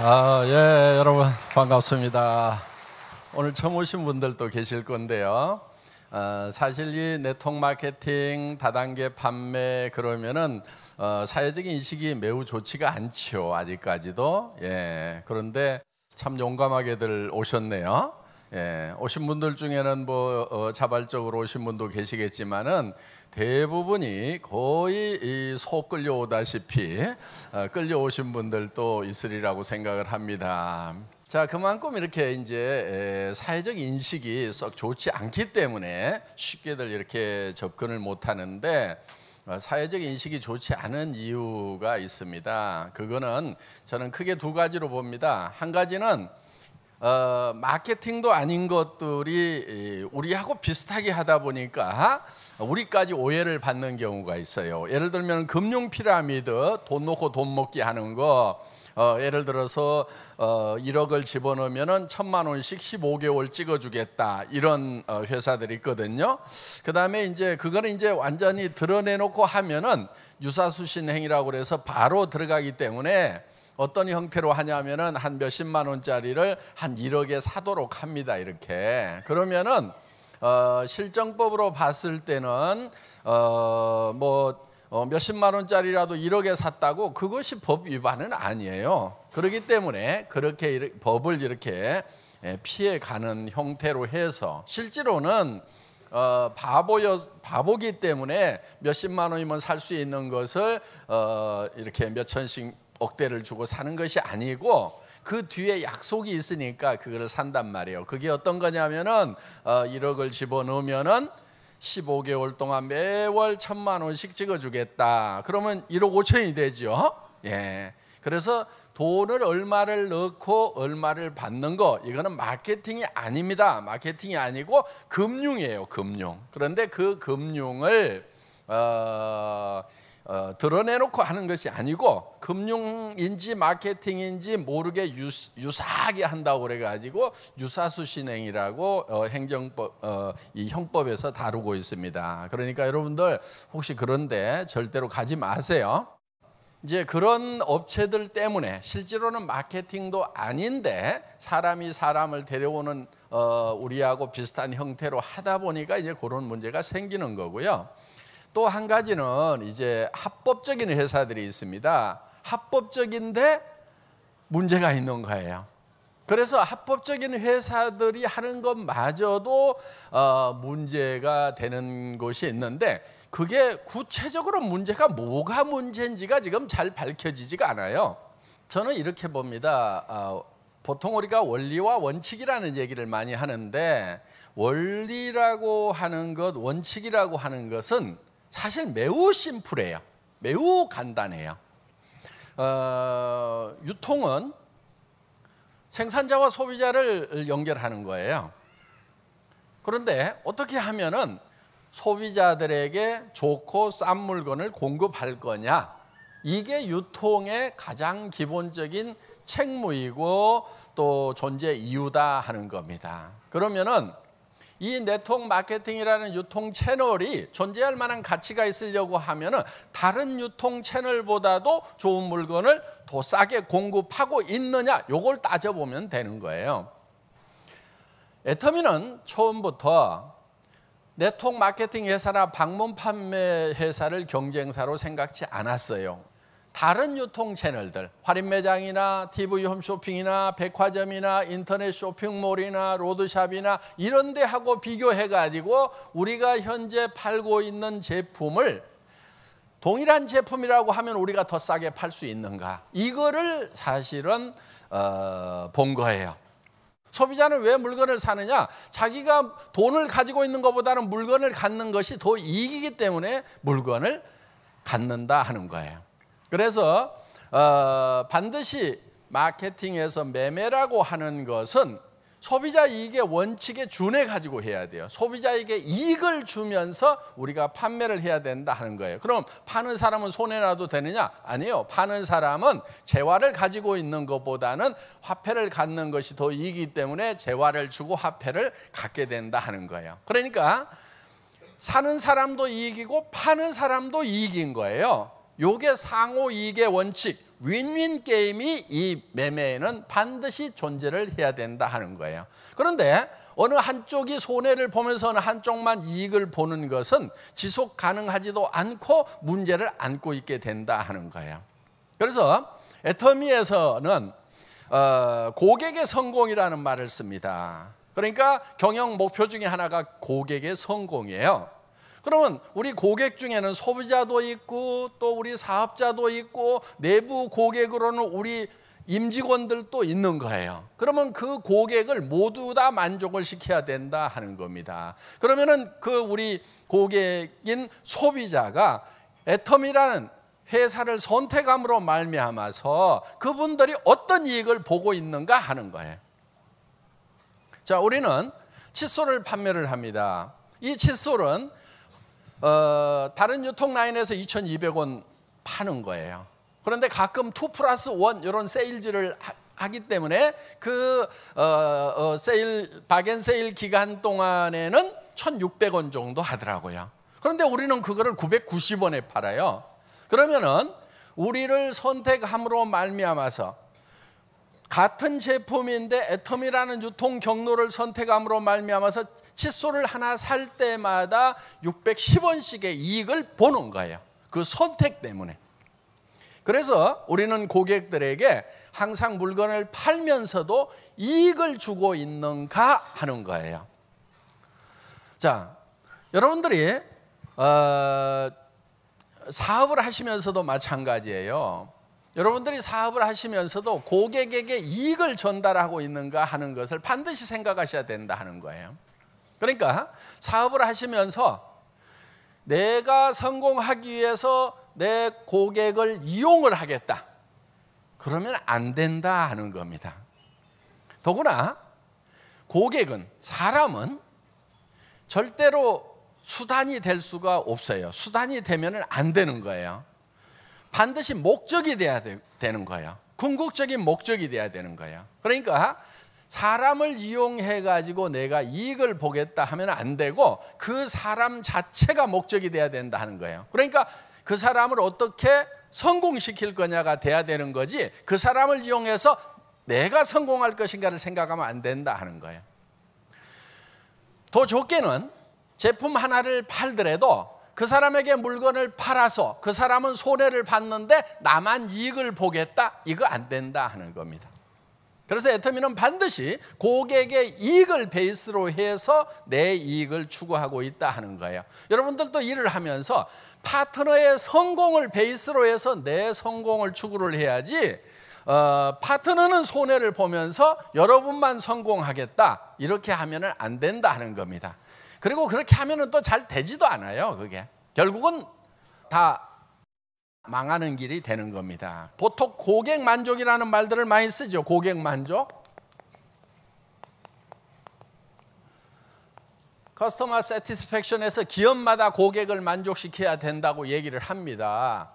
예, 여러분 반갑습니다. 오늘 처음 오신 분들도 계실 건데요. 사실 이 네트워크 마케팅, 다단계 판매 그러면은 사회적인 인식이 매우 좋지가 않죠. 아직까지도. 예, 그런데 참 용감하게들 오셨네요. 예, 오신 분들 중에는 자발적으로 오신 분도 계시겠지만은 대부분이 거의 속 끌려오다시피 끌려오신 분들도 있으리라고 생각을 합니다. 자, 그만큼 이렇게 이제 사회적 인식이 썩 좋지 않기 때문에 쉽게들 이렇게 접근을 못 하는데, 사회적 인식이 좋지 않은 이유가 있습니다. 그거는 저는 크게 두 가지로 봅니다. 한 가지는 마케팅도 아닌 것들이 우리하고 비슷하게 하다 보니까 우리까지 오해를 받는 경우가 있어요. 예를 들면 금융 피라미드, 돈 놓고 돈 먹기 하는 거, 예를 들어서 1억을 집어넣으면 1,000만 원씩 15개월 찍어주겠다, 이런 회사들이 있거든요. 그 다음에 이제 그거는 이제 완전히 드러내놓고 하면은 유사수신 행위라고 그래서 바로 들어가기 때문에 어떤 형태로 하냐면은 한 몇십만 원짜리를 한 1억에 사도록 합니다. 이렇게 그러면은 실정법으로 봤을 때는 몇십만 원짜리라도 1억에 샀다고 그것이 법 위반은 아니에요. 그렇기 때문에 그렇게 법을 이렇게 피해가는 형태로 해서 실제로는 바보기 때문에 몇십만 원이면 살 수 있는 것을 이렇게 몇 천씩 억대를 주고 사는 것이 아니고 그 뒤에 약속이 있으니까 그거를 산단 말이에요. 그게 어떤 거냐면은 1억을 집어넣으면은 15개월 동안 매월 1,000만 원씩 찍어주겠다. 그러면 1억 5천이 되죠. 예. 그래서 돈을 얼마를 넣고 얼마를 받는 거, 이거는 마케팅이 아닙니다. 마케팅이 아니고 금융이에요. 금융. 그런데 그 금융을 드러내놓고 하는 것이 아니고 금융인지 마케팅인지 모르게 유사하게 한다고 그래가지고 유사수신행위라고 행정법 이 형법에서 다루고 있습니다. 그러니까 여러분들 혹시 그런데 절대로 가지 마세요. 이제 그런 업체들 때문에 실제로는 마케팅도 아닌데 사람이 사람을 데려오는 우리하고 비슷한 형태로 하다 보니까 이제 그런 문제가 생기는 거고요. 또 한 가지는 이제 합법적인 회사들이 있습니다. 합법적인데 문제가 있는 거예요. 그래서 합법적인 회사들이 하는 것마저도 문제가 되는 곳이 있는데, 그게 구체적으로 문제가 뭐가 문제인지가 지금 잘 밝혀지지가 않아요. 저는 이렇게 봅니다. 보통 우리가 원리와 원칙이라는 얘기를 많이 하는데, 원리라고 하는 것, 원칙이라고 하는 것은 사실 매우 심플해요. 매우 간단해요. 유통은 생산자와 소비자를 연결하는 거예요. 그런데 어떻게 하면은 소비자들에게 좋고 싼 물건을 공급할 거냐, 이게 유통의 가장 기본적인 책무이고 또 존재 이유다 하는 겁니다. 그러면은 이 네트워크 마케팅이라는 유통 채널이 존재할 만한 가치가 있으려고 하면은 다른 유통 채널보다도 좋은 물건을 더 싸게 공급하고 있느냐, 요걸 따져보면 되는 거예요. 애터미는 처음부터 네트워크 마케팅 회사나 방문 판매 회사를 경쟁사로 생각지 않았어요. 다른 유통 채널들, 할인 매장이나 TV 홈쇼핑이나 백화점이나 인터넷 쇼핑몰이나 로드샵이나 이런 데하고 비교해가지고 우리가 현재 팔고 있는 제품을 동일한 제품이라고 하면 우리가 더 싸게 팔 수 있는가, 이거를 사실은 본 거예요. 소비자는 왜 물건을 사느냐? 자기가 돈을 가지고 있는 것보다는 물건을 갖는 것이 더 이익이기 때문에 물건을 갖는다 하는 거예요. 그래서 반드시 마케팅에서 매매라고 하는 것은 소비자 이익의 원칙에 준해 가지고 해야 돼요. 소비자에게 이익을 주면서 우리가 판매를 해야 된다 하는 거예요. 그럼 파는 사람은 손해나도 되느냐? 아니에요. 파는 사람은 재화를 가지고 있는 것보다는 화폐를 갖는 것이 더 이익이기 때문에 재화를 주고 화폐를 갖게 된다 하는 거예요. 그러니까 사는 사람도 이익이고 파는 사람도 이익인 거예요. 요게 상호 이익의 원칙, 윈윈 게임이 이 매매에는 반드시 존재를 해야 된다 하는 거예요. 그런데 어느 한쪽이 손해를 보면서 어느 한쪽만 이익을 보는 것은 지속 가능하지도 않고 문제를 안고 있게 된다 하는 거예요. 그래서 애터미에서는 고객의 성공이라는 말을 씁니다. 그러니까 경영 목표 중에 하나가 고객의 성공이에요. 그러면 우리 고객 중에는 소비자도 있고 또 우리 사업자도 있고 내부 고객으로는 우리 임직원들도 있는 거예요. 그러면 그 고객을 모두 다 만족을 시켜야 된다 하는 겁니다. 그러면은 그 우리 고객인 소비자가 애터미라는 회사를 선택함으로 말미암아서 그분들이 어떤 이익을 보고 있는가 하는 거예요. 자, 우리는 칫솔을 판매를 합니다. 이 칫솔은 다른 유통 라인에서 2,200원 파는 거예요. 그런데 가끔 2+1 이런 세일즈를 하기 때문에 그 박앤세일 기간 동안에는 1,600원 정도 하더라고요. 그런데 우리는 그거를 990원에 팔아요. 그러면은 우리를 선택함으로 말미암아서 같은 제품인데 애터미라는 유통 경로를 선택함으로 말미암아서 칫솔을 하나 살 때마다 610원씩의 이익을 보는 거예요. 그 선택 때문에. 그래서 우리는 고객들에게 항상 물건을 팔면서도 이익을 주고 있는가 하는 거예요. 자, 여러분들이 사업을 하시면서도 마찬가지예요. 여러분들이 사업을 하시면서도 고객에게 이익을 전달하고 있는가 하는 것을 반드시 생각하셔야 된다 하는 거예요. 그러니까 사업을 하시면서 내가 성공하기 위해서 내 고객을 이용을 하겠다. 그러면 안 된다 하는 겁니다. 더구나 고객은, 사람은 절대로 수단이 될 수가 없어요. 수단이 되면 안 되는 거예요. 반드시 목적이 돼야 되는 거예요. 궁극적인 목적이 돼야 되는 거예요. 그러니까 사람을 이용해 가지고 내가 이익을 보겠다 하면 안 되고 그 사람 자체가 목적이 돼야 된다 하는 거예요. 그러니까 그 사람을 어떻게 성공시킬 거냐가 돼야 되는 거지, 그 사람을 이용해서 내가 성공할 것인가를 생각하면 안 된다 하는 거예요. 더 좋게는 제품 하나를 팔더라도 그 사람에게 물건을 팔아서 그 사람은 손해를 봤는데 나만 이익을 보겠다, 이거 안 된다 하는 겁니다. 그래서 애터미는 반드시 고객의 이익을 베이스로 해서 내 이익을 추구하고 있다 하는 거예요. 여러분들도 일을 하면서 파트너의 성공을 베이스로 해서 내 성공을 추구를 해야지, 파트너는 손해를 보면서 여러분만 성공하겠다 이렇게 하면 안 된다 하는 겁니다. 그리고 그렇게 하면 또 잘 되지도 않아요. 그게 결국은 다 망하는 길이 되는 겁니다. 보통 고객 만족이라는 말들을 많이 쓰죠. 고객 만족. 커스터머 세티스팩션에서 기업마다 고객을 만족시켜야 된다고 얘기를 합니다.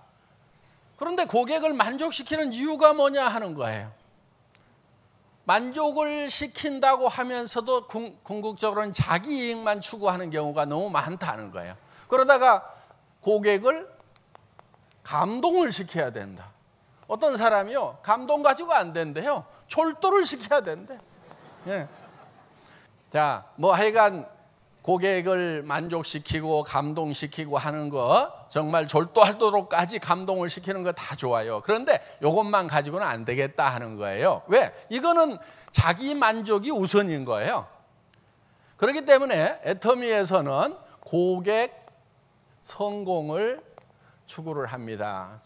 그런데 고객을 만족시키는 이유가 뭐냐 하는 거예요. 만족을 시킨다고 하면서도 궁극적으로는 자기 이익만 추구하는 경우가 너무 많다는 거예요. 그러다가 고객을 감동을 시켜야 된다. 어떤 사람이요, 감동 가지고 안 된대요. 졸도를 시켜야 된대. 예. 자, 뭐 하여간 고객을 만족시키고 감동시키고 하는 거 정말 졸도하도록까지 감동을 시키는 거 다 좋아요. 그런데 이것만 가지고는 안 되겠다 하는 거예요. 왜? 이거는 자기 만족이 우선인 거예요. 그렇기 때문에 애터미에서는 고객 성공을 추구를 합니다.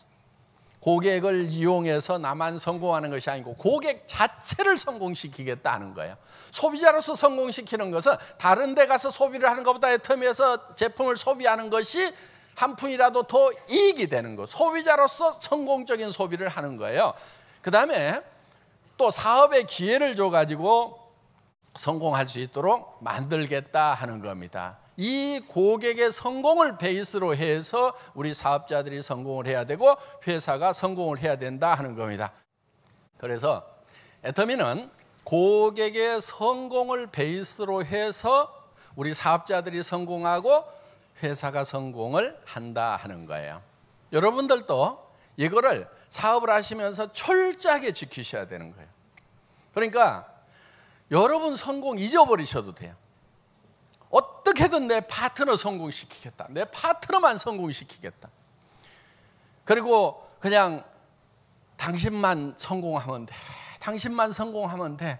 고객을 이용해서 나만 성공하는 것이 아니고 고객 자체를 성공시키겠다는 거예요. 소비자로서 성공시키는 것은 다른 데 가서 소비를 하는 것보다 애터미에서 제품을 소비하는 것이 한 푼이라도 더 이익이 되는 거. 소비자로서 성공적인 소비를 하는 거예요. 그 다음에 또 사업의 기회를 줘가지고 성공할 수 있도록 만들겠다 하는 겁니다. 이 고객의 성공을 베이스로 해서 우리 사업자들이 성공을 해야 되고 회사가 성공을 해야 된다 하는 겁니다. 그래서 애터미는 고객의 성공을 베이스로 해서 우리 사업자들이 성공하고 회사가 성공을 한다 하는 거예요. 여러분들도 이거를 사업을 하시면서 철저하게 지키셔야 되는 거예요. 그러니까 여러분 성공 잊어버리셔도 돼요. 어떻게든 내 파트너 성공시키겠다. 내 파트너만 성공시키겠다. 그리고 그냥 당신만 성공하면 돼. 당신만 성공하면 돼.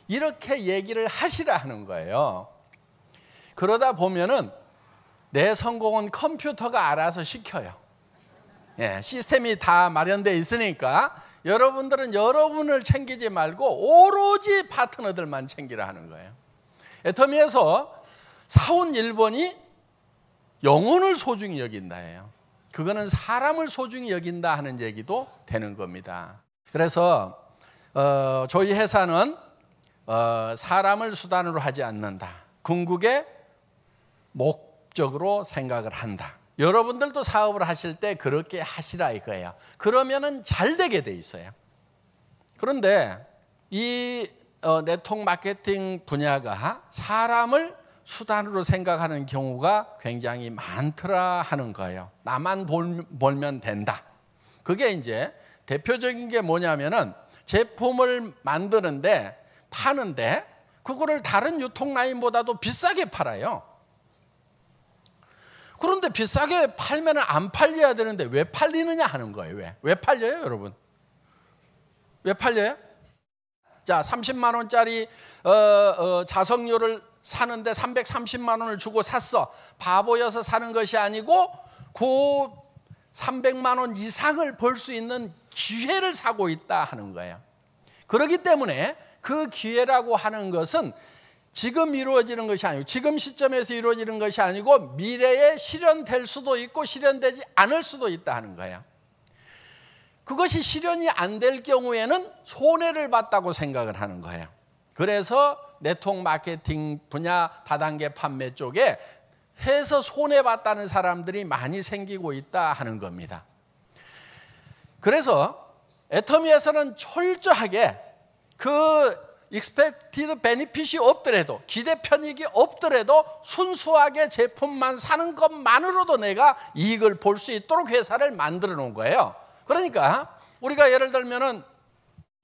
이렇게 얘기를 하시라 하는 거예요. 그러다 보면은 내 성공은 컴퓨터가 알아서 시켜요. 예, 시스템이 다 마련되어 있으니까 여러분들은 여러분을 챙기지 말고 오로지 파트너들만 챙기라 하는 거예요. 애터미에서 사원 1번이 영혼을 소중히 여긴다예요. 그거는 사람을 소중히 여긴다 하는 얘기도 되는 겁니다. 그래서 저희 회사는 사람을 수단으로 하지 않는다. 궁극의 목적으로 생각을 한다. 여러분들도 사업을 하실 때 그렇게 하시라 이거예요. 그러면은 잘 되게 돼 있어요. 그런데 이 네트워크 마케팅 분야가 사람을 수단으로 생각하는 경우가 굉장히 많더라 하는 거예요. 나만 벌면 된다. 그게 이제 대표적인 게 뭐냐면은 제품을 만드는데 파는데 그거를 다른 유통라인보다도 비싸게 팔아요. 그런데 비싸게 팔면 안 팔려야 되는데 왜 팔리느냐 하는 거예요. 왜 팔려요, 여러분? 왜 팔려요? 자, 30만 원짜리 자석류를 사는데 330만 원을 주고 샀어. 바보여서 사는 것이 아니고 그 300만 원 이상을 벌 수 있는 기회를 사고 있다 하는 거예요. 그렇기 때문에 그 기회라고 하는 것은 지금 이루어지는 것이 아니고 지금 시점에서 이루어지는 것이 아니고 미래에 실현될 수도 있고 실현되지 않을 수도 있다 하는 거예요. 그것이 실현이 안 될 경우에는 손해를 봤다고 생각을 하는 거예요. 그래서 네트워크 마케팅 분야 다단계 판매 쪽에 해서 손해봤다는 사람들이 많이 생기고 있다 하는 겁니다. 그래서 애터미에서는 철저하게 그 expected benefit이 없더라도 기대 편익이 없더라도 순수하게 제품만 사는 것만으로도 내가 이익을 볼 수 있도록 회사를 만들어 놓은 거예요. 그러니까 우리가 예를 들면은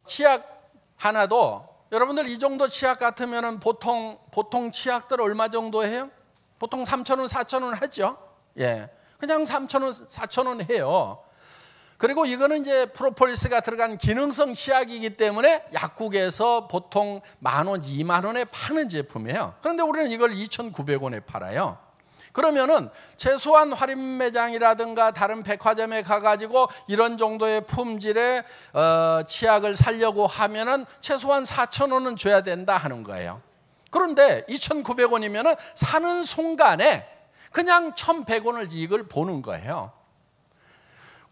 치약 하나도 여러분들 이 정도 치약 같으면은 보통 치약들 얼마 정도 해요? 보통 3,000원, 4,000원 하죠. 예, 그냥 3,000원, 4,000원 해요. 그리고 이거는 이제 프로폴리스가 들어간 기능성 치약이기 때문에 약국에서 보통 10,000원, 20,000원에 파는 제품이에요. 그런데 우리는 이걸 2,900원에 팔아요. 그러면은 최소한 할인 매장이라든가 다른 백화점에 가가지고 이런 정도의 품질의 치약을 사려고 하면은 최소한 4,000원은 줘야 된다 하는 거예요. 그런데 2,900원이면은 사는 순간에 그냥 1,100원을 이익을 보는 거예요.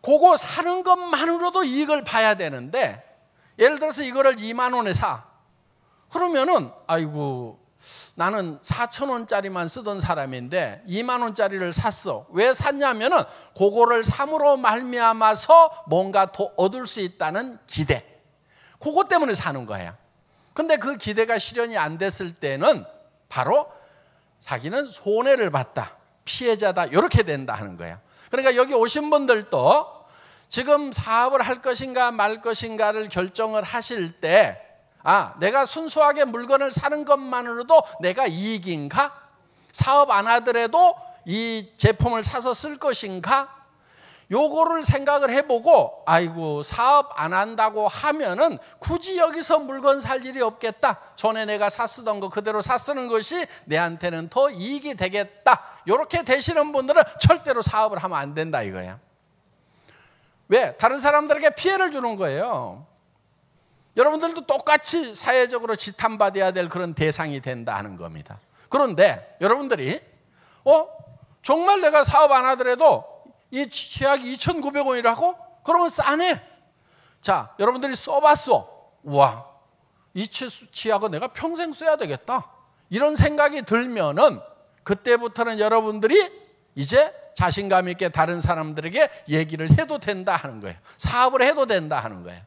그거 사는 것만으로도 이익을 봐야 되는데 예를 들어서 이거를 2만 원에 사. 그러면은 아이고 나는 4,000원짜리만 쓰던 사람인데 2만 원짜리를 샀어. 왜 샀냐면은 그거를 삼으로 말미암아서 뭔가 더 얻을 수 있다는 기대. 그것 때문에 사는 거야. 근데 그 기대가 실현이 안 됐을 때는 바로 자기는 손해를 봤다. 피해자다. 이렇게 된다 하는 거야. 그러니까 여기 오신 분들도 지금 사업을 할 것인가 말 것인가를 결정을 하실 때 내가 순수하게 물건을 사는 것만으로도 내가 이익인가? 사업 안 하더라도 이 제품을 사서 쓸 것인가? 요거를 생각을 해보고 아이고 사업 안 한다고 하면은 굳이 여기서 물건 살 일이 없겠다. 전에 내가 샀쓰던 거 그대로 샀쓰는 것이 내한테는 더 이익이 되겠다. 이렇게 되시는 분들은 절대로 사업을 하면 안 된다 이거야. 왜? 다른 사람들에게 피해를 주는 거예요. 여러분들도 똑같이 사회적으로 지탄받아야 될 그런 대상이 된다 하는 겁니다. 그런데 여러분들이 정말 내가 사업 안 하더라도 이 치약이 2,900원이라고? 그러면 싸네. 자, 여러분들이 써봤어. 우와, 이 치약은 내가 평생 써야 되겠다. 이런 생각이 들면은 그때부터는 여러분들이 이제 자신감 있게 다른 사람들에게 얘기를 해도 된다 하는 거예요. 사업을 해도 된다 하는 거예요.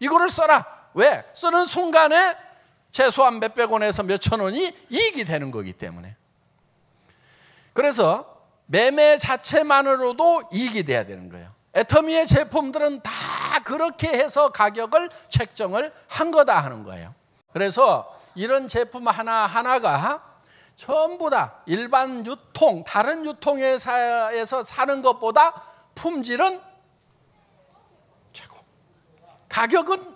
이거를 써라. 왜? 쓰는 순간에 최소한 몇백 원에서 몇천 원이 이익이 되는 거기 때문에. 그래서 매매 자체만으로도 이익이 돼야 되는 거예요. 애터미의 제품들은 다 그렇게 해서 가격을 책정을 한 거다 하는 거예요. 그래서 이런 제품 하나하나가 전부 다 일반 유통, 다른 유통회사에서 사는 것보다 품질은 최고, 가격은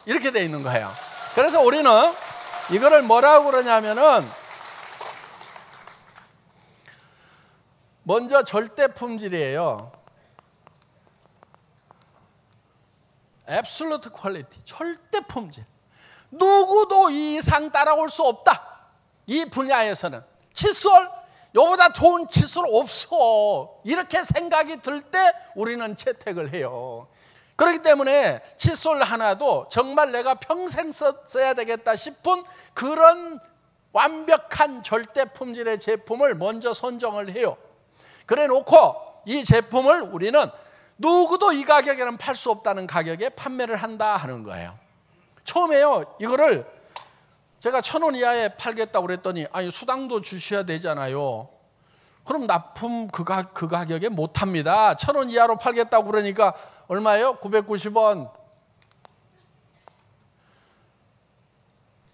이렇게 돼 있는 거예요. 그래서 우리는 이거를 뭐라고 그러냐면은, 먼저 절대 품질이에요. Absolute quality, 절대 품질. 누구도 이 이상 따라올 수 없다. 이 분야에서는 칫솔, 이보다 좋은 칫솔 없어. 이렇게 생각이 들 때 우리는 채택을 해요. 그렇기 때문에 칫솔 하나도 정말 내가 평생 써야 되겠다 싶은 그런 완벽한 절대 품질의 제품을 먼저 선정을 해요. 그래 놓고 이 제품을 우리는 누구도 이 가격에는 팔 수 없다는 가격에 판매를 한다 하는 거예요. 처음에요, 이거를 제가 1,000원 이하에 팔겠다고 그랬더니, 아니 수당도 주셔야 되잖아요. 그럼 납품 그 가격에 못 합니다. 1,000원 이하로 팔겠다고 그러니까 얼마예요? 990원.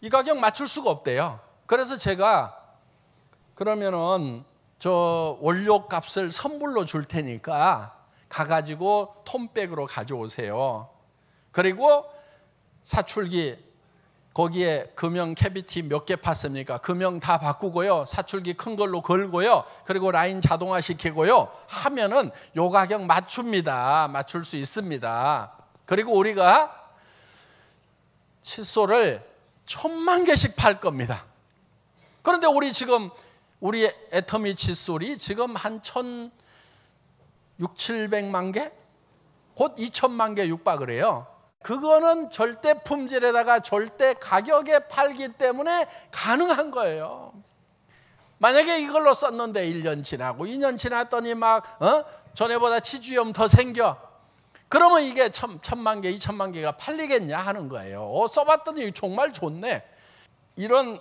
이 가격 맞출 수가 없대요. 그래서 제가 그러면은 저 원료 값을 선불로 줄 테니까 가가지고 톤백으로 가져오세요. 그리고 사출기, 거기에 금형 캐비티 몇 개 팠습니까? 금형 다 바꾸고요, 사출기 큰 걸로 걸고요, 그리고 라인 자동화 시키고요 하면은 요 가격 맞춥니다. 맞출 수 있습니다. 그리고 우리가 칫솔을 1,000만 개씩 팔 겁니다. 그런데 우리 지금 우리 애터미 칫솔이 지금 한 1,600~700만 개? 곧 2,000만 개 육박을 해요. 그거는 절대 품질에다가 절대 가격에 팔기 때문에 가능한 거예요. 만약에 이걸로 썼는데 1년 지나고 2년 지났더니 막 전에보다 치주염 더 생겨. 그러면 이게 1,000만 개, 2,000만 개가 팔리겠냐 하는 거예요. 써봤더니 정말 좋네. 이런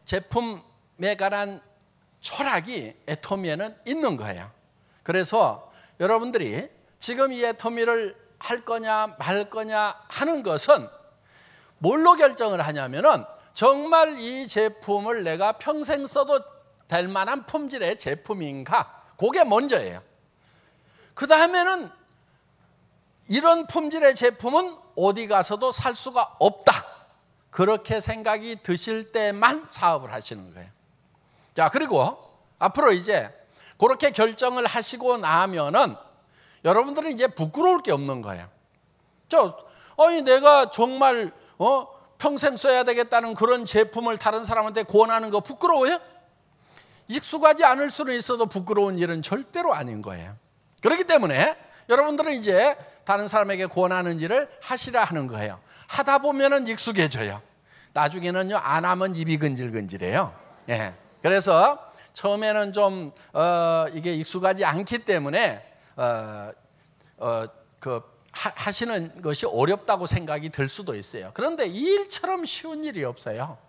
제품에 관한 철학이 애터미에는 있는 거예요. 그래서 여러분들이 지금 이 애터미를 할 거냐 말 거냐 하는 것은 뭘로 결정을 하냐면은, 정말 이 제품을 내가 평생 써도 될 만한 품질의 제품인가, 그게 먼저예요. 그 다음에는 이런 품질의 제품은 어디 가서도 살 수가 없다, 그렇게 생각이 드실 때만 사업을 하시는 거예요. 자, 그리고 앞으로 이제 그렇게 결정을 하시고 나면은 여러분들은 이제 부끄러울 게 없는 거예요. 아니 내가 정말 평생 써야 되겠다는 그런 제품을 다른 사람한테 권하는 거 부끄러워요? 익숙하지 않을 수는 있어도 부끄러운 일은 절대로 아닌 거예요. 그렇기 때문에 여러분들은 이제 다른 사람에게 권하는 일을 하시라 하는 거예요. 하다 보면은 익숙해져요. 나중에는요, 안 하면 입이 근질근질해요. 예. 그래서 처음에는 좀 이게 익숙하지 않기 때문에 하시는 것이 어렵다고 생각이 들 수도 있어요. 그런데 이 일처럼 쉬운 일이 없어요.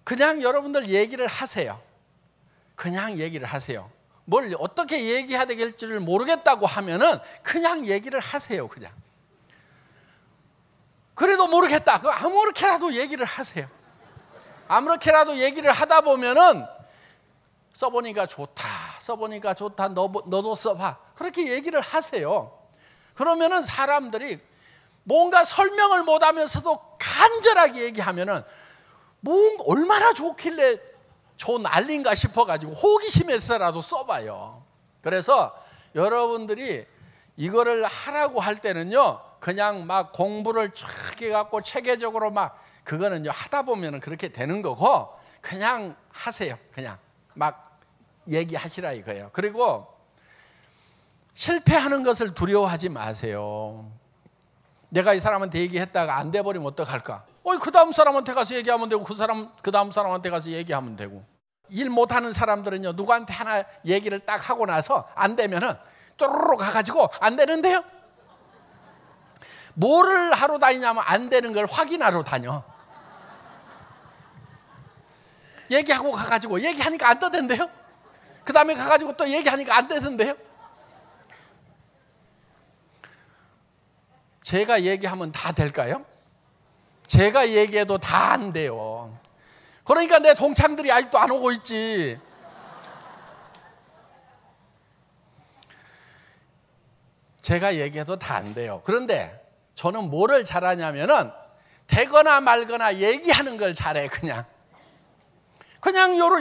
그냥 여러분들 얘기를 하세요. 그냥 얘기를 하세요. 뭘 어떻게 얘기해야 될지를 모르겠다고 하면은 그냥 얘기를 하세요. 그냥. 그래도 모르겠다. 그럼 아무렇게라도 얘기를 하세요. 아무렇게라도 얘기를 하다 보면은 써보니까 좋다, 써보니까 좋다, 너도 써봐, 그렇게 얘기를 하세요. 그러면은 사람들이 뭔가 설명을 못하면서도 간절하게 얘기하면은 얼마나 좋길래 좋은 난리인가 싶어가지고 호기심에서라도 써봐요. 그래서 여러분들이 이거를 하라고 할 때는요, 그냥 막 공부를 쫙 해갖고 체계적으로 막, 그거는요 하다 보면은 그렇게 되는 거고, 그냥 하세요. 그냥 막 얘기하시라 이거예요. 그리고 실패하는 것을 두려워하지 마세요. 내가 이 사람한테 얘기했다가 안 돼버리면 어떡할까? 그 다음 사람한테 가서 얘기하면 되고, 그 다음 사람한테 가서 얘기하면 되고. 일 못하는 사람들은요, 누구한테 하나 얘기를 딱 하고 나서 안 되면은 쪼르르 가가지고 안 되는데요? 뭐를 하러 다니냐면 안 되는 걸 확인하러 다녀. 얘기하고 가가지고 얘기하니까 안 떠댄대요? 그 다음에 가가지고 또 얘기하니까 안 되던데요. 제가 얘기하면 다 될까요? 제가 얘기해도 다 안 돼요. 그러니까 내 동창들이 아직도 안 오고 있지. 제가 얘기해도 다 안 돼요. 그런데 저는 뭐를 잘하냐면은 되거나 말거나 얘기하는 걸 잘해. 그냥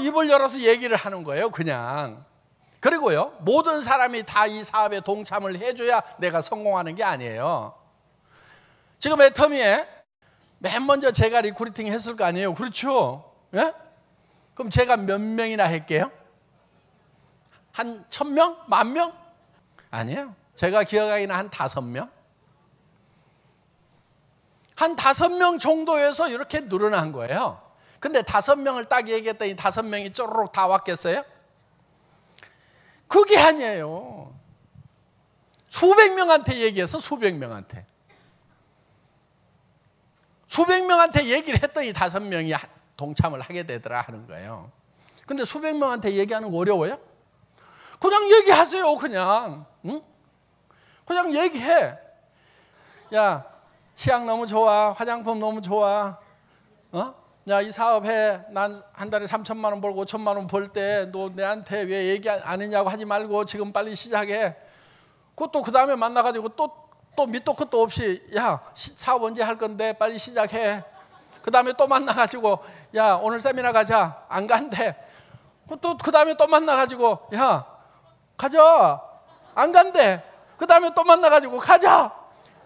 입을 열어서 얘기를 하는 거예요. 그냥. 그리고요, 모든 사람이 다 이 사업에 동참을 해줘야 내가 성공하는 게 아니에요. 지금 애터미에 맨 먼저 제가 리크루팅 했을 거 아니에요. 그렇죠? 예? 그럼 제가 몇 명이나 할게요? 한 1000명? 10,000명? 아니에요. 제가 기억하기는 한 5명? 한 5명 정도에서 이렇게 늘어난 거예요. 근데 5명을 딱 얘기했더니 5명이 쪼르륵 다 왔겠어요? 그게 아니에요. 수백 명한테 얘기해서 수백 명한테. 수백 명한테 얘기를 했더니 5명이 동참을 하게 되더라 하는 거예요. 근데 수백 명한테 얘기하는 거 어려워요? 그냥 얘기하세요. 그냥. 응? 그냥 얘기해. 야, 치약 너무 좋아. 화장품 너무 좋아. 야, 이 사업해. 난 한 달에 3,000만 원 벌고 5,000만 원 벌 때 너 내한테 왜 얘기 안 했냐고 하지 말고 지금 빨리 시작해. 그것도 그 다음에 만나가지고 또 밑도 끝도 없이 야, 사업 언제 할 건데 빨리 시작해. 그 다음에 또 만나가지고 야, 오늘 세미나 가자. 안 간대. 또 그 다음에 또 만나가지고 야, 가자. 안 간대. 그 다음에 또 만나가지고 가자.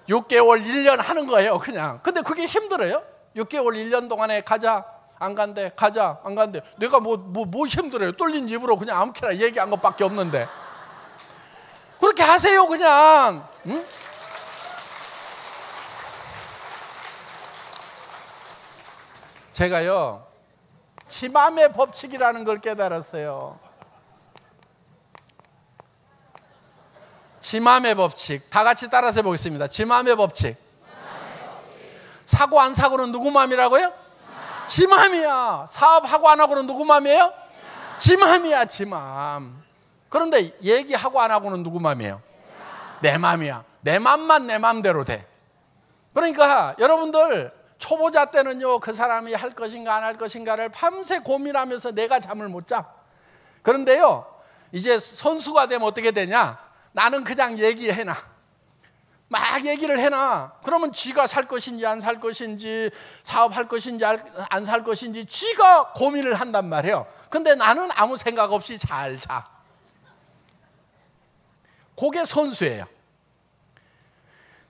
6개월 1년 하는 거예요. 그냥. 근데 그게 힘들어요? 6개월 1년 동안에 가자. 안 간대. 가자. 안 간대. 내가 뭐 힘들어요? 뚫린 입으로 그냥 아무렇게나 얘기한 것밖에 없는데. 그렇게 하세요. 그냥. 응? 제가요, 지맘의 법칙이라는 걸 깨달았어요. 지맘의 법칙. 다 같이 따라서 해보겠습니다. 지맘의 법칙. 사고 안 사고는 누구 맘이라고요? 지 맘이야. 사업하고 안 하고는 누구 맘이에요? 지 맘이야. 지 맘. 그런데 얘기하고 안 하고는 누구 맘이에요? 내 맘이야. 내 맘만 내 맘대로 돼. 그러니까 여러분들 초보자 때는요, 그 사람이 할 것인가 안 할 것인가를 밤새 고민하면서 내가 잠을 못 자. 그런데요, 이제 선수가 되면 어떻게 되냐? 나는 그냥 얘기해놔. 막 얘기를 해놔. 그러면 지가 살 것인지 안 살 것인지, 사업할 것인지 안 살 것인지 지가 고민을 한단 말이에요. 근데 나는 아무 생각 없이 잘 자. 그게 선수예요.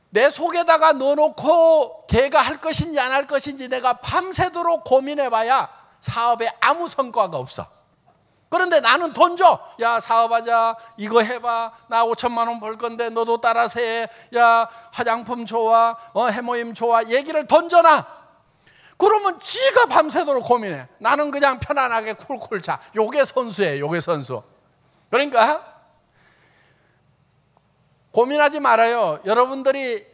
내 속에다가 넣어놓고 걔가 할 것인지 안 할 것인지 내가 밤새도록 고민해봐야 사업에 아무 성과가 없어. 그런데 나는 던져. 야, 사업하자. 이거 해봐. 나 5,000만 원 벌 건데 너도 따라서 해. 야, 화장품 좋아. 해모임 좋아. 얘기를 던져놔. 그러면 지가 밤새도록 고민해. 나는 그냥 편안하게 쿨쿨 자. 요게 선수예요. 요게 선수. 그러니까 고민하지 말아요. 여러분들이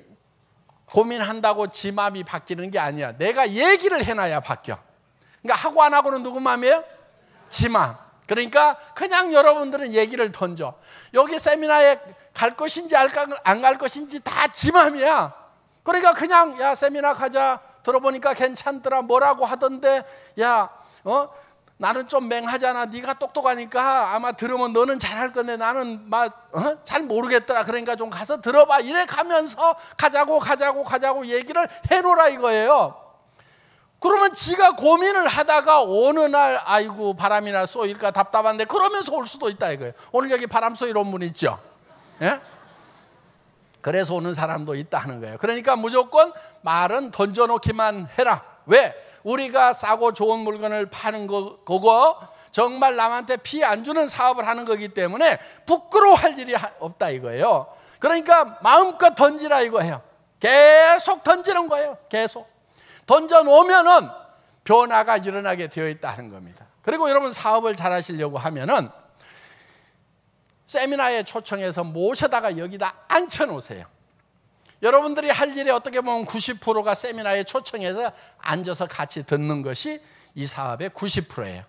고민한다고 지 마음이 바뀌는 게 아니야. 내가 얘기를 해놔야 바뀌어. 그러니까 하고 안 하고는 누구 마음이에요? 지 마음. 그러니까 그냥 여러분들은 얘기를 던져. 여기 세미나에 갈 것인지 안 갈 것인지 다 지 마음이야. 그러니까 그냥 야, 세미나 가자. 들어보니까 괜찮더라. 뭐라고 하던데 야, 나는 좀 맹하잖아. 네가 똑똑하니까 아마 들으면 너는 잘할 건데 나는 잘 모르겠더라. 그러니까 좀 가서 들어봐. 이래 가면서 가자고 얘기를 해놓으라 이거예요. 그러면 지가 고민을 하다가 어느 날 아이고 바람이나 쏘일까 답답한데 그러면서 올 수도 있다 이거예요. 오늘 여기 바람 쏘일 온 분 있죠? 예? 그래서 오는 사람도 있다 하는 거예요. 그러니까 무조건 말은 던져놓기만 해라. 왜? 우리가 싸고 좋은 물건을 파는 거고 정말 남한테 피해 안 주는 사업을 하는 거기 때문에 부끄러워할 일이 없다 이거예요. 그러니까 마음껏 던지라 이거예요. 계속 던지는 거예요. 계속 던져놓으면은 변화가 일어나게 되어 있다는 겁니다. 그리고 여러분 사업을 잘 하시려고 하면은 세미나에 초청해서 모셔다가 여기다 앉혀놓으세요. 여러분들이 할 일이 어떻게 보면 90%가 세미나에 초청해서 앉아서 같이 듣는 것이 이 사업의 90%예요.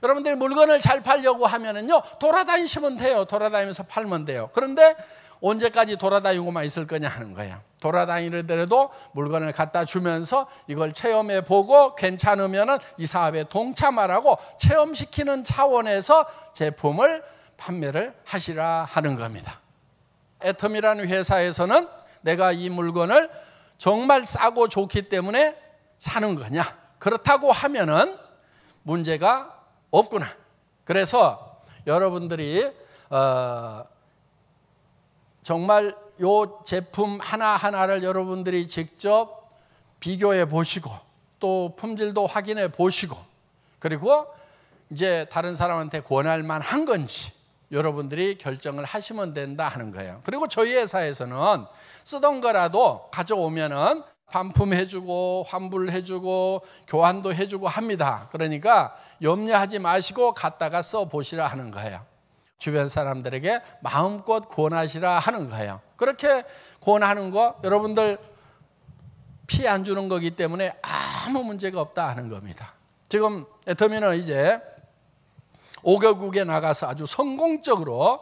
여러분들이 물건을 잘 팔려고 하면은요, 돌아다니시면 돼요. 돌아다니면서 팔면 돼요. 그런데 언제까지 돌아다니고만 있을 거냐 하는 거야. 돌아다니더라도 물건을 갖다 주면서 이걸 체험해 보고 괜찮으면은 이 사업에 동참하라고 체험시키는 차원에서 제품을 판매를 하시라 하는 겁니다. 애텀이라는 회사에서는 내가 이 물건을 정말 싸고 좋기 때문에 사는 거냐? 그렇다고 하면은 문제가 없구나. 그래서 여러분들이 정말 요 제품 하나하나를 여러분들이 직접 비교해 보시고 또 품질도 확인해 보시고 그리고 이제 다른 사람한테 권할 만한 건지 여러분들이 결정을 하시면 된다 하는 거예요. 그리고 저희 회사에서는 쓰던 거라도 가져오면은 반품해주고 환불해주고 교환도 해주고 합니다. 그러니까 염려하지 마시고 갖다가 써보시라 하는 거예요. 주변 사람들에게 마음껏 권하시라 하는 거예요. 그렇게 권하는 거 여러분들 피해 안 주는 거기 때문에 아무 문제가 없다 하는 겁니다. 지금 애터미는 이제 5개국에 나가서 아주 성공적으로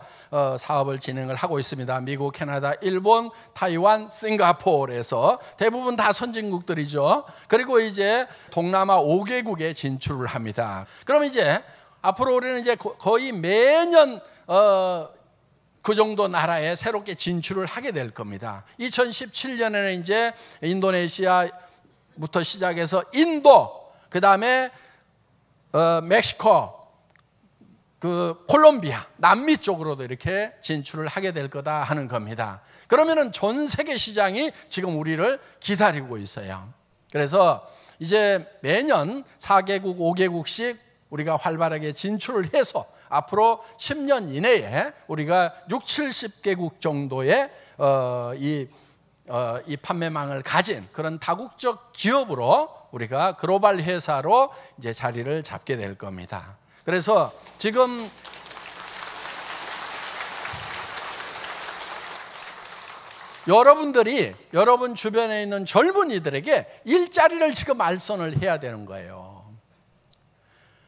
사업을 진행을 하고 있습니다. 미국, 캐나다, 일본, 타이완, 싱가포르에서 대부분 다 선진국들이죠. 그리고 이제 동남아 5개국에 진출을 합니다. 그럼 이제 앞으로 우리는 이제 거의 매년 그 정도 나라에 새롭게 진출을 하게 될 겁니다. 2017년에는 이제 인도네시아부터 시작해서 인도, 그 다음에 멕시코, 콜롬비아, 남미 쪽으로도 이렇게 진출을 하게 될 거다 하는 겁니다. 그러면은 전 세계 시장이 지금 우리를 기다리고 있어요. 그래서 이제 매년 4개국, 5개국씩 우리가 활발하게 진출을 해서 앞으로 10년 이내에 우리가 60, 70개국 정도의 이 판매망을 가진 그런 다국적 기업으로 우리가 글로벌 회사로 이제 자리를 잡게 될 겁니다. 그래서 지금 여러분들이 여러분 주변에 있는 젊은이들에게 일자리를 지금 알선을 해야 되는 거예요.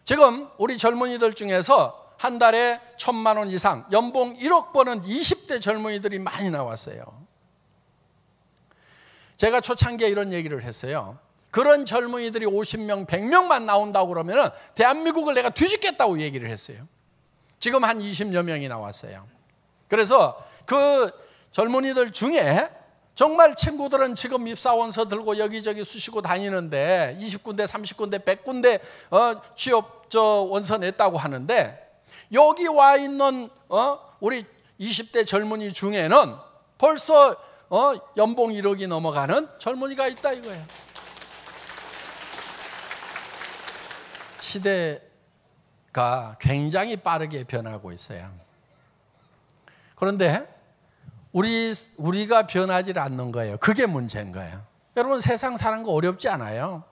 지금 우리 젊은이들 중에서 한 달에 1,000만 원 이상 연봉 1억 버는 20대 젊은이들이 많이 나왔어요. 제가 초창기에 이런 얘기를 했어요. 그런 젊은이들이 50명, 100명만 나온다고 그러면 대한민국을 내가 뒤집겠다고 얘기를 했어요. 지금 한 20여 명이 나왔어요. 그래서 그 젊은이들 중에 정말 친구들은 지금 입사원서 들고 여기저기 쑤시고 다니는데 20군데, 30군데, 100군데 취업 원서 냈다고 하는데 여기 와 있는 우리 20대 젊은이 중에는 벌써 연봉 1억이 넘어가는 젊은이가 있다 이거예요. 시대가 굉장히 빠르게 변하고 있어요. 그런데 우리가 변하지 않는 거예요. 그게 문제인 거예요. 여러분 세상 사는 거 어렵지 않아요.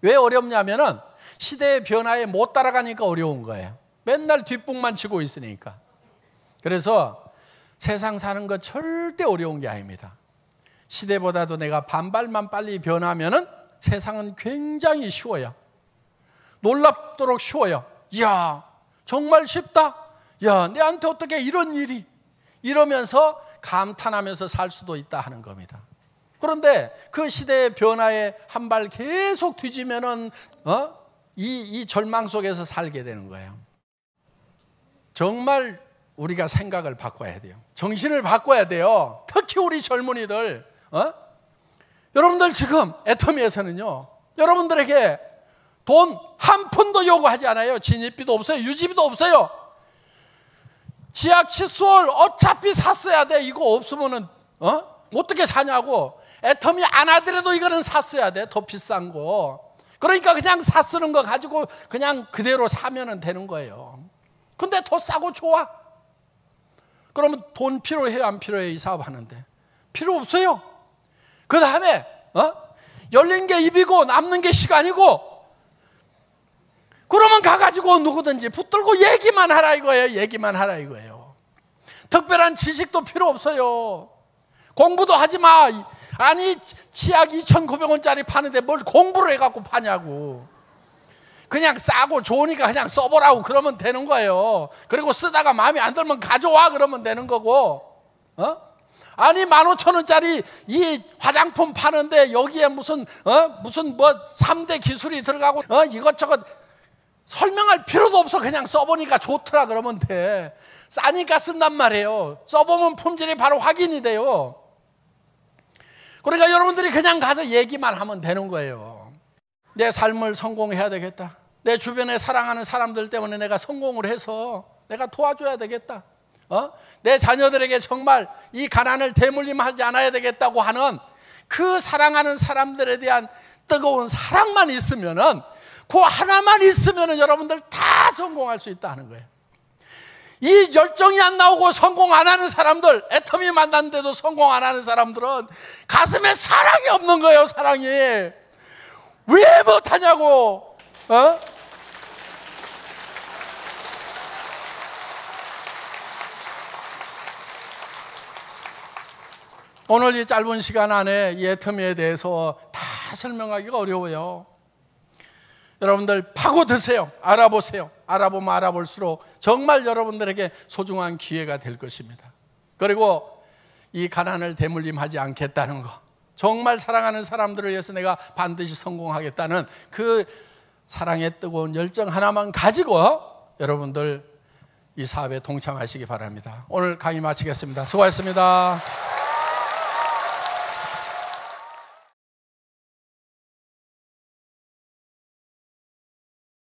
왜 어렵냐면은 시대의 변화에 못 따라가니까 어려운 거예요. 맨날 뒷북만 치고 있으니까. 그래서 세상 사는 거 절대 어려운 게 아닙니다. 시대보다도 내가 반발만 빨리 변하면은 세상은 굉장히 쉬워요. 놀랍도록 쉬워요. 이야, 정말 쉽다. 야, 내한테 어떻게 이런 일이 이러면서 감탄하면서 살 수도 있다 하는 겁니다. 그런데 그 시대의 변화에 한 발 계속 뒤지면은 이 절망 속에서 살게 되는 거예요. 정말 우리가 생각을 바꿔야 돼요. 정신을 바꿔야 돼요. 특히 우리 젊은이들. 여러분들 지금 애터미에서는요, 여러분들에게 돈 한 푼도 요구하지 않아요. 진입비도 없어요. 유지비도 없어요. 지하 칫솔 어차피 샀어야 돼. 이거 없으면은 어떻게 사냐고. 애터미 안 하더라도 이거는 샀어야 돼. 더 비싼 거. 그러니까 그냥 샀쓰는 거 가지고 그냥 그대로 사면 되는 거예요. 근데 더 싸고 좋아. 그러면 돈 필요해요, 안 필요해요? 이 사업 하는데 필요 없어요. 그 다음에 열린 게 입이고 남는 게 시간이고, 그러면 가가지고 누구든지 붙들고 얘기만 하라 이거예요. 얘기만 하라 이거예요. 특별한 지식도 필요 없어요. 공부도 하지 마. 아니 치약 2,900원짜리 파는데 뭘 공부를 해갖고 파냐고. 그냥 싸고 좋으니까 그냥 써보라고 그러면 되는 거예요. 그리고 쓰다가 마음에 안 들면 가져와 그러면 되는 거고. 아니 15,000원짜리 이 화장품 파는데 여기에 무슨 뭐 3대 기술이 들어가고 이것저것 설명할 필요도 없어. 그냥 써보니까 좋더라 그러면 돼. 싸니까 쓴단 말이에요. 써보면 품질이 바로 확인이 돼요. 그러니까 여러분들이 그냥 가서 얘기만 하면 되는 거예요. 내 삶을 성공해야 되겠다. 내 주변에 사랑하는 사람들 때문에 내가 성공을 해서 내가 도와줘야 되겠다. 내 자녀들에게 정말 이 가난을 대물림하지 않아야 되겠다고 하는 그 사랑하는 사람들에 대한 뜨거운 사랑만 있으면은, 그 하나만 있으면은 여러분들 다 성공할 수 있다는 거예요. 이 열정이 안 나오고 성공 안 하는 사람들, 애터미 만났는데도 성공 안 하는 사람들은 가슴에 사랑이 없는 거예요. 사랑이. 왜 못하냐고. 오늘 이 짧은 시간 안에 이 애터미에 대해서 다 설명하기가 어려워요. 여러분들 파고드세요. 알아보세요. 알아보면 알아볼수록 정말 여러분들에게 소중한 기회가 될 것입니다. 그리고 이 가난을 대물림하지 않겠다는 거, 정말 사랑하는 사람들을 위해서 내가 반드시 성공하겠다는 그 사랑의 뜨거운 열정 하나만 가지고 여러분들 이 사업에 동참하시기 바랍니다. 오늘 강의 마치겠습니다. 수고하셨습니다.